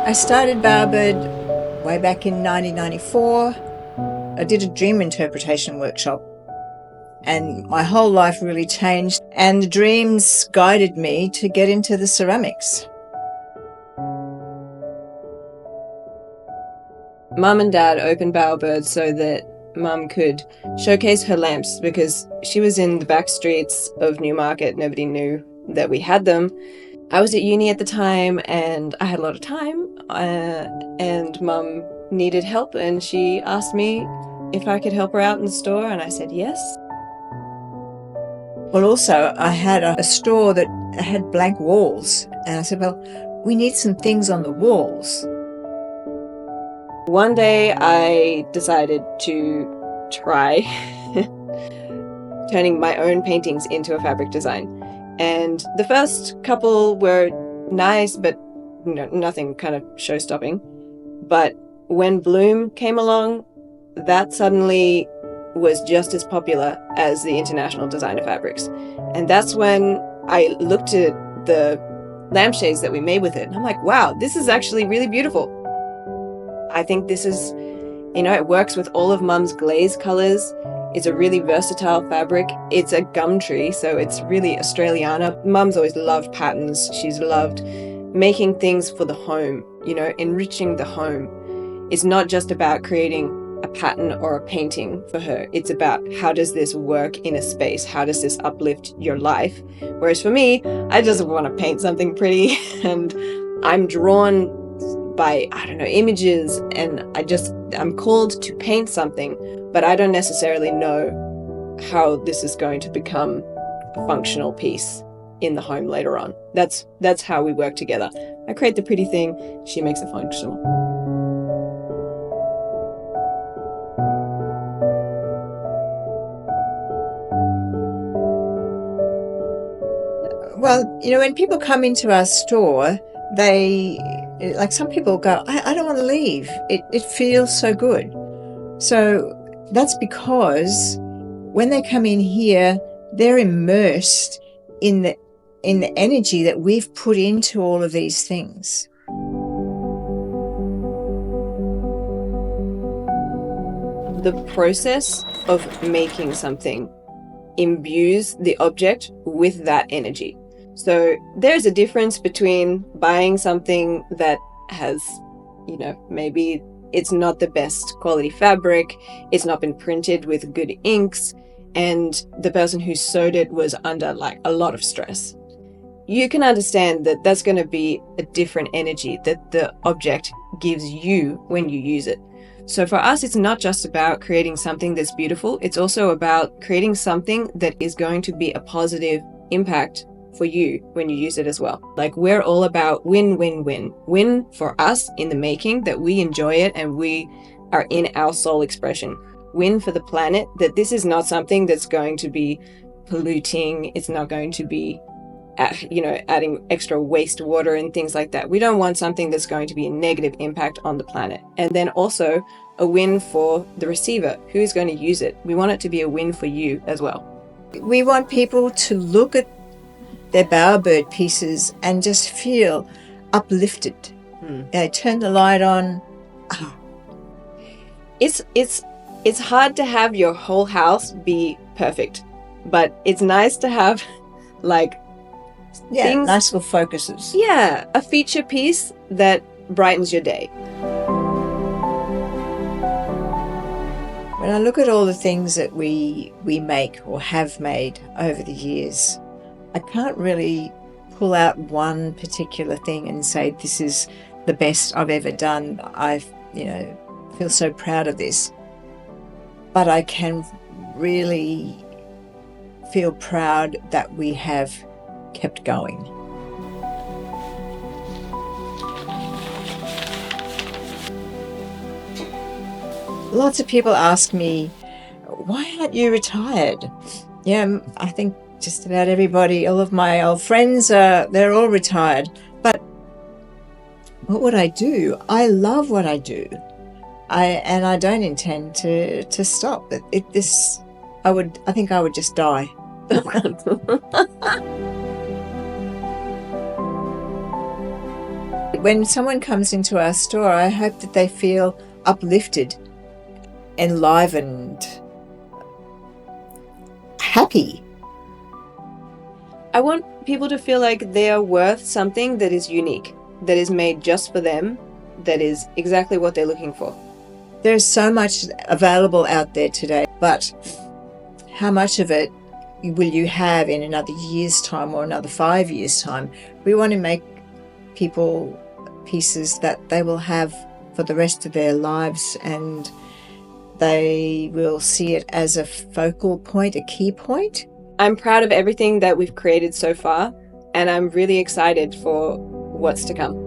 I started Bowerbird way back in 1994. I did a dream interpretation workshop and my whole life really changed, and the dreams guided me to get into the ceramics. Mum and Dad opened Bowerbird so that Mum could showcase her lamps, because she was in the back streets of Newmarket. Nobody knew that we had them. I was at uni at the time and I had a lot of time, and Mum needed help and she asked me if I could help her out in the store, and I said yes. Well, also I had a store that had blank walls, and I said, well, we need some things on the walls. One day I decided to try turning my own paintings into a fabric design. And the first couple were nice, but nothing kind of show-stopping. But when Bloom came along, that suddenly was just as popular as the International Designer Fabrics. And that's when I looked at the lampshades that we made with it, and I'm like, wow, this is actually really beautiful. I think this is, it works with all of Mum's glaze colors. It's a really versatile fabric. It's a gum tree, so it's really Australiana. Mum's always loved patterns. She's loved making things for the home, enriching the home. It's not just about creating a pattern or a painting for her. It's about, how does this work in a space? How does this uplift your life? Whereas for me, I just want to paint something pretty, and I'm drawn by, images, and I'm called to paint something, but I don't necessarily know how this is going to become a functional piece in the home later on. That's how we work together. I create the pretty thing, she makes it functional. Well, when people come into our store, some people go, I don't want to leave. It feels so good. So that's because when they come in here, they're immersed in the energy that we've put into all of these things. The process of making something imbues the object with that energy. So there's a difference between buying something that has, maybe it's not the best quality fabric, it's not been printed with good inks, and the person who sewed it was under a lot of stress. You can understand that that's going to be a different energy that the object gives you when you use it. So for us, it's not just about creating something that's beautiful, it's also about creating something that is going to be a positive impact for you when you use it as well. We're all about win, win, win. Win for us in the making, that we enjoy it and we are in our soul expression. Win for the planet, that this is not something that's going to be polluting. It's not going to be, adding extra wastewater and things like that. We don't want something that's going to be a negative impact on the planet. And then also a win for the receiver who's going to use it. We want it to be a win for you as well. We want people to look at their Bowerbird pieces and just feel uplifted. Turn the light on. Oh. It's hard to have your whole house be perfect, but it's nice to have things, nice little focuses. Yeah, a feature piece that brightens your day. When I look at all the things that we make or have made over the years, I can't really pull out one particular thing and say this is the best I've ever done. I feel so proud of this. But I can really feel proud that we have kept going. Lots of people ask me, why aren't you retired? I think just about everybody, all of my old friends, they're all retired. But what would I do? I love what I do. I don't intend to stop. I think I would just die. When someone comes into our store, I hope that they feel uplifted, enlivened, happy. I want people to feel like they are worth something that is unique, that is made just for them, that is exactly what they're looking for. There's so much available out there today, but how much of it will you have in another year's time or another 5 years' time? We want to make people pieces that they will have for the rest of their lives, and they will see it as a focal point, a key point. I'm proud of everything that we've created so far, and I'm really excited for what's to come.